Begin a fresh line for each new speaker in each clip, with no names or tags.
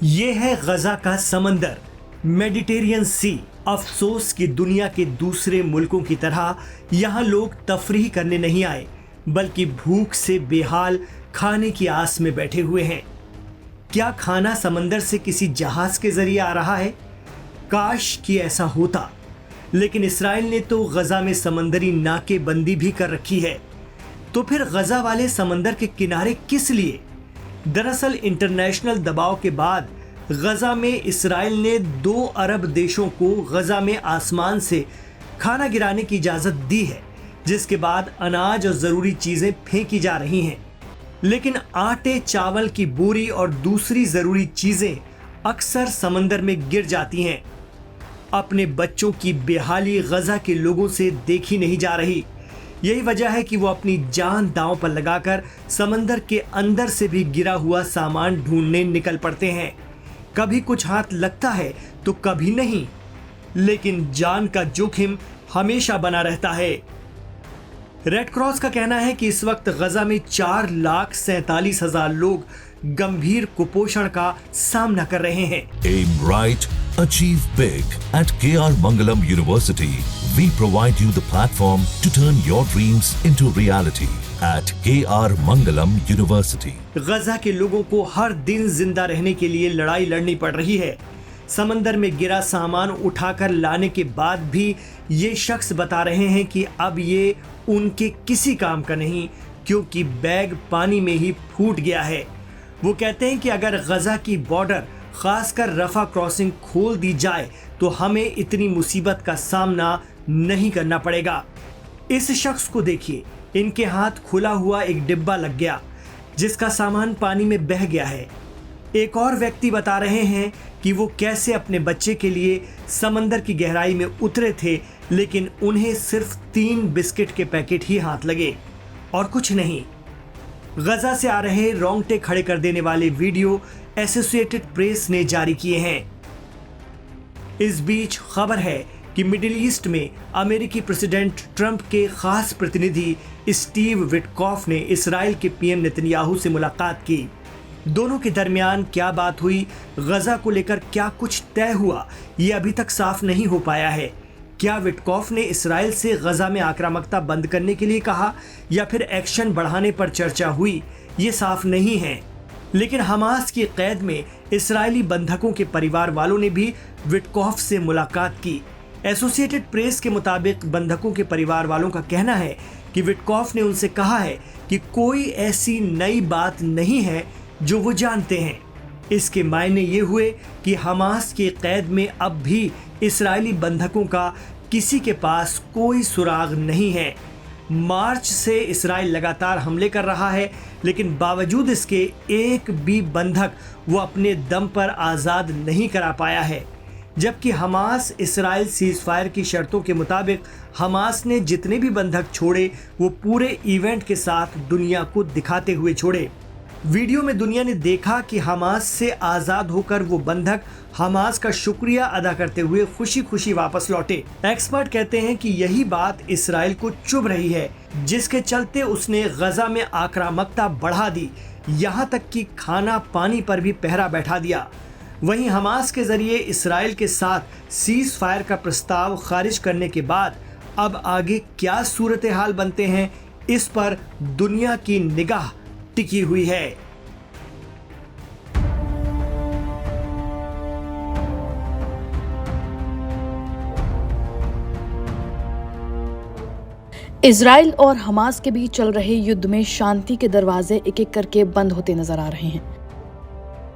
ये है गजा का समंदर, मेडिटेरियन सी। अफसोस कि दुनिया के दूसरे मुल्कों की तरह यहाँ लोग तफरीह करने नहीं आए, बल्कि भूख से बेहाल खाने की आस में बैठे हुए हैं। क्या खाना समंदर से किसी जहाज के जरिए आ रहा है? काश कि ऐसा होता, लेकिन इस्राइल ने तो गजा में समंदरी नाकेबंदी भी कर रखी है। तो फिर गजा वाले समंदर के किनारे किस लिए? दरअसल इंटरनेशनल दबाव के बाद गजा में इस्राइल ने 2 अरब देशों को गजा में आसमान से खाना गिराने की इजाजत दी है, जिसके बाद अनाज और जरूरी चीजें फेंकी जा रही हैं। लेकिन आटे, चावल की बोरी और दूसरी जरूरी चीजें अक्सर समंदर में गिर जाती हैं। अपने बच्चों की बेहाली गजा के लोगों से देखी नहीं जा रही। यही वजह है कि वो अपनी जान दांव पर लगाकर समंदर के अंदर से भी गिरा हुआ सामान ढूंढने निकल पड़ते हैं। कभी कुछ हाथ लगता है तो कभी नहीं, लेकिन जान का जोखिम हमेशा बना रहता है। रेड क्रॉस का कहना है कि इस वक्त गजा में 4,47,000 लोग गंभीर कुपोषण का सामना कर रहे हैं।
Aim right, achieve big. At KR Mangalam University, we provide you the platform to turn your dreams into reality. At KR Mangalam University.
गजा के लोगों को हर दिन जिंदा रहने के लिए लड़ाई लड़नी पड़ रही है। समंदर में गिरा सामान उठाकर लाने के बाद भी ये शख्स बता रहे हैं कि अब ये उनके किसी काम का नहीं, क्योंकि बैग पानी में ही फूट गया है। वो कहते हैं कि अगर गजा की बॉर्डर, खासकर रफा क्रॉसिंग खोल दी जाए तो हमें इतनी मुसीबत का सामना नहीं करना पड़ेगा। इस शख्स को देखिए, इनके हाथ खुला हुआ एक डिब्बा लग गया, जिसका सामान पानी में बह गया है। एक और व्यक्ति बता रहे हैं कि वो कैसे अपने बच्चे के लिए समंदर की गहराई में उतरे थे, लेकिन उन्हें सिर्फ 3 बिस्किट के पैकेट ही हाथ लगे और कुछ नहीं। गजा से आ रहे रोंगटे खड़े कर देने वाले वीडियो एसोसिएटेड प्रेस ने जारी किए हैं। इस बीच खबर है कि मिडिल ईस्ट में अमेरिकी प्रेसिडेंट ट्रंप के खास प्रतिनिधि स्टीव विटकॉफ ने इस्राएल के पीएम नेतन्याहू से मुलाकात की। दोनों के दरमियान क्या बात हुई, गजा को लेकर क्या कुछ तय हुआ, ये अभी तक साफ नहीं हो पाया है। क्या विटकॉफ ने इस्राएल से गजा में आक्रामकता बंद करने के लिए कहा या फिर एक्शन बढ़ाने पर चर्चा हुई, ये साफ नहीं है। लेकिन हमास की कैद में इस्राएली बंधकों के परिवार वालों ने भी विटकॉफ से मुलाकात की। एसोसिएटेड प्रेस के मुताबिक बंधकों के परिवार वालों का कहना है कि विटकॉफ ने उनसे कहा है कि कोई ऐसी नई बात नहीं है जो वो जानते हैं। इसके मायने ये हुए कि हमास की कैद में अब भी इस्राएली बंधकों का किसी के पास कोई सुराग नहीं है। मार्च से इस्राएल लगातार हमले कर रहा है, लेकिन बावजूद इसके एक भी बंधक वो अपने दम पर आज़ाद नहीं करा पाया है। जबकि हमास इस्राएल सीज़फायर की शर्तों के मुताबिक हमास ने जितने भी बंधक छोड़े वो पूरे इवेंट के साथ दुनिया को दिखाते हुए छोड़े। वीडियो में दुनिया ने देखा कि हमास से आज़ाद होकर वो बंधक हमास का शुक्रिया अदा करते हुए खुशी खुशी वापस लौटे। एक्सपर्ट कहते हैं कि यही बात इस्राएल को चुभ रही है, जिसके चलते उसने गजा में आक्रामकता बढ़ा दी, यहाँ तक कि खाना पानी पर भी पहरा बैठा दिया। वहीं हमास के जरिए इस्राएल के साथ सीज फायर का प्रस्ताव खारिज करने के बाद अब आगे क्या सूरत हाल बनते हैं, इस पर दुनिया की निगाह टिकी हुई है।
इजराइल और हमास के बीच चल रहे युद्ध में शांति के दरवाजे एक एक करके बंद होते नजर आ रहे हैं।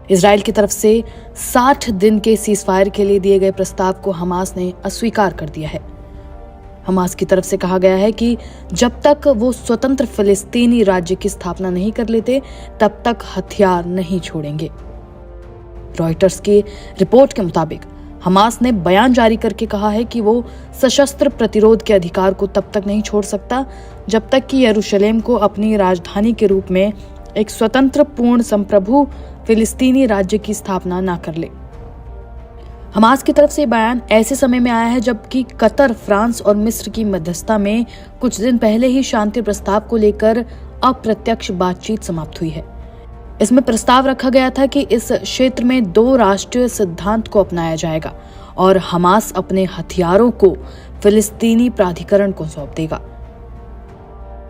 इजराइल की तरफ से 60 दिन के सीजफायर के लिए दिए गए प्रस्ताव को हमास ने अस्वीकार कर दिया है। हमास की तरफ से कहा गया है कि जब तक वो स्वतंत्र फिलिस्तीनी राज्य की स्थापना नहीं कर लेते, तब तक हथियार नहीं छोड़ेंगे। रॉयटर्स की रिपोर्ट के मुताबिक हमास ने बयान जारी करके कहा है कि वो सशस्त्र प्रतिरोध के अधिकार को तब तक नहीं छोड़ सकता जब तक कि यरूशलेम को अपनी राजधानी के रूप में एक स्वतंत्र पूर्ण संप्रभु फिलिस्तीनी राज्य की स्थापना ना कर ले। हमास की तरफ से बयान ऐसे समय में आया है जबकि कतर, फ्रांस और मिस्र की मध्यस्थता में कुछ दिन पहले ही शांति प्रस्ताव को लेकर अप्रत्यक्ष बातचीत समाप्त हुई है। इसमें प्रस्ताव रखा गया था कि इस क्षेत्र में 2 राष्ट्रीय सिद्धांत को अपनाया जाएगा और हमास अपने हथियारों को फिलिस्तीनी प्राधिकरण को सौंप देगा।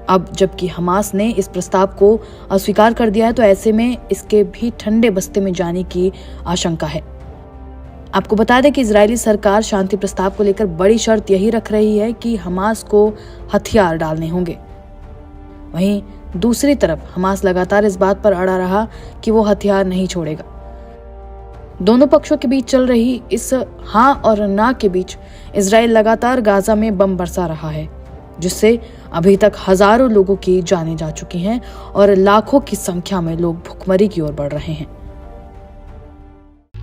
अब जबकि हमास ने इस प्रस्ताव को अस्वीकार कर दिया है, तो ऐसे में इसके भी ठंडे बस्ते में जाने की आशंका है। आपको बता दें कि इजरायली सरकार शांति प्रस्ताव को लेकर बड़ी शर्त यही रख रही है कि हमास को हथियार डालने होंगे। वहीं दूसरी तरफ हमास लगातार इस बात पर अड़ा रहा कि वो हथियार नहीं छोड़ेगा। दोनों पक्षों के बीच चल रही इस हाँ और ना के बीच इजराइल लगातार गाजा में बम बरसा रहा है, जिससे अभी तक हजारों लोगों की जानें जा चुकी हैं और लाखों की संख्या में लोग भुखमरी की ओर बढ़ रहे हैं।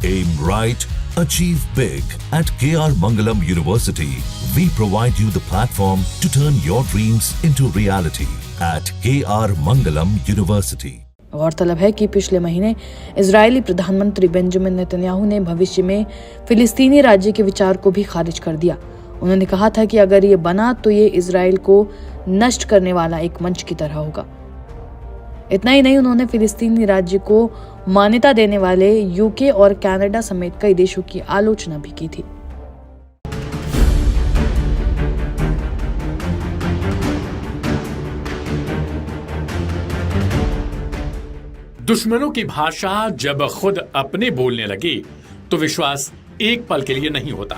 Aim right, achieve big. At KR Mangalam University, we provide you the platform to turn your dreams into reality. At KR Mangalam University.
गौरतलब है कि पिछले महीने इजरायली प्रधानमंत्री बेंजामिन नेतन्याहू ने भविष्य में फिलिस्तीनी राज्य के विचार को भी खारिज कर दिया। उन्होंने कहा था कि अगर ये बना तो ये इजराइल को नष्ट करने वाला एक मंच की तरह होगा। इतना ही नहीं, उन्होंने फिलिस्तीनी राज्य को मान्यता देने वाले यूके और कनाडा समेत कई देशों की आलोचना भी की थी।
दुश्मनों की भाषा जब खुद अपने बोलने लगे तो विश्वास एक पल के लिए नहीं होता,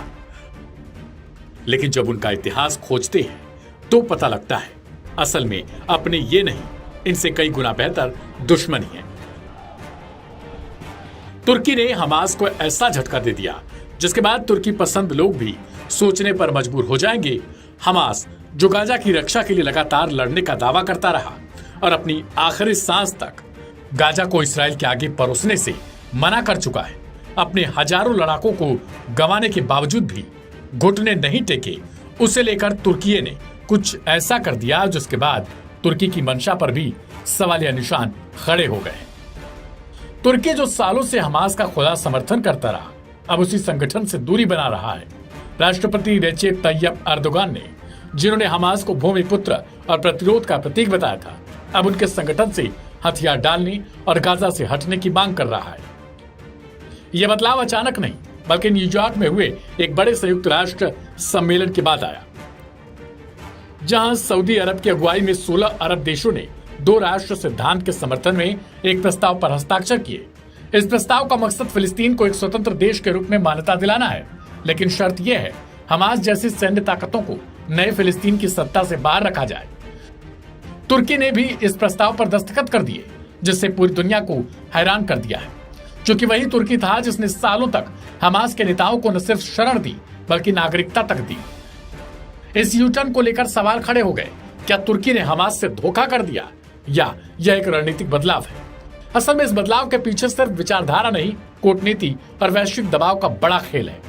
लेकिन जब उनका इतिहास खोजते हैं तो पता लगता है असल में अपने ये नहीं, इनसे कई गुना बेहतर दुश्मन ही है। तुर्की ने हमास को ऐसा झटका दे दिया जिसके बाद तुर्की पसंद लोग भी सोचने पर मजबूर हो जाएंगे। हमास जो गाजा की रक्षा के लिए लगातार लड़ने का दावा करता रहा और अपनी आखिरी सांस तक गाजा को इसराइल के आगे परोसने से मना कर चुका है, अपने हजारों लड़ाकों को गंवाने के बावजूद भी घुटने नहीं टेके। उसे लेकर तुर्की ने कुछ ऐसा कर दिया जिसके बाद तुर्की की मंशा पर भी सवालिया निशान खड़े हो गए। तुर्की जो सालों से हमास का खुला समर्थन करता रहा, अब उसी संगठन से दूरी बना रहा है। राष्ट्रपति रेचेप तैयब एर्दोगान ने, जिन्होंने हमास को भूमिपुत्र और प्रतिरोध का प्रतीक बताया था, अब उनके संगठन से हथियार डालने और गाजा से हटने की मांग कर रहा है। यह बदलाव अचानक नहीं, बल्कि न्यूयॉर्क में हुए एक बड़े संयुक्त राष्ट्र सम्मेलन के बाद आया, जहां सऊदी अरब की अगुवाई में 16 अरब देशों ने 2 राष्ट्र सिद्धांत के समर्थन में एक प्रस्ताव पर हस्ताक्षर किए। इस प्रस्ताव का मकसद फिलिस्तीन को एक स्वतंत्र देश के रूप में मान्यता दिलाना है, लेकिन शर्त यह है हमास जैसी सैन्य ताकतों को नए फिलिस्तीन की सत्ता से बाहर रखा जाए। तुर्की ने भी इस प्रस्ताव पर दस्तखत कर दिए, जिससे पूरी दुनिया को हैरान कर दिया है, क्योंकि वही तुर्की था जिसने सालों तक हमास के नेताओं को न सिर्फ शरण दी बल्कि नागरिकता तक दी। इस यूटर्न को लेकर सवाल खड़े हो गए, क्या तुर्की ने हमास से धोखा कर दिया या यह एक रणनीतिक बदलाव है? असल में इस बदलाव के पीछे सिर्फ विचारधारा नहीं, कूटनीति और वैश्विक दबाव का बड़ा खेल है।